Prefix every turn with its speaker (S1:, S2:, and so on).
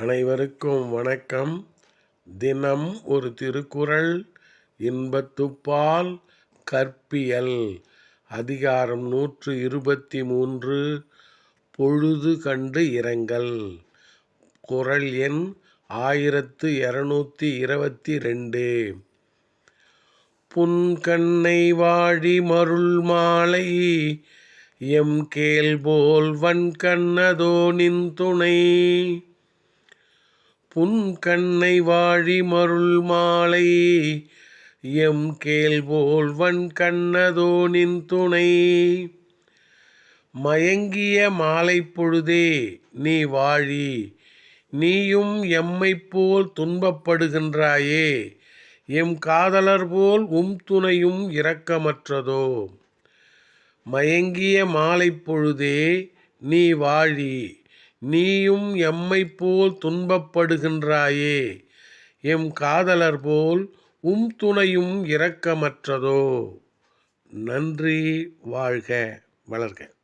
S1: அனைவருக்கும் வணக்கம். தினம் ஒரு திருக்குறள். இன்பத்துப்பால் கற்பியல். அதிகாரம் 123. பொழுது கண்டு இரங்கல். குறள் எண் 1222. புன்கண்ணை வாழி மருள் மாலை எம்கேள்போல் வன்கண்ணதோ நின் துணை. புன்கண்ணை வாழி மருள் மாலை எம்கேள்போல் வன்கண்ணதோ நின் துணை. மயங்கிய மாலைப் பொழுதே நீ வாழி நீயும் எம்மைப்போல் துன்பப்படுகின்றாயே. எம் காதலர் போல் துணையும் இரக்கமற்றதோ. மயங்கிய மாலைப் பொழுதே நீ வாழி நீயும் எம்மைப்போல் துன்பப்படுகின்றாயே. எம் காதலர் போல் துணையும் இரக்கமற்றதோ. நன்றி. வாழ்க வளர்க.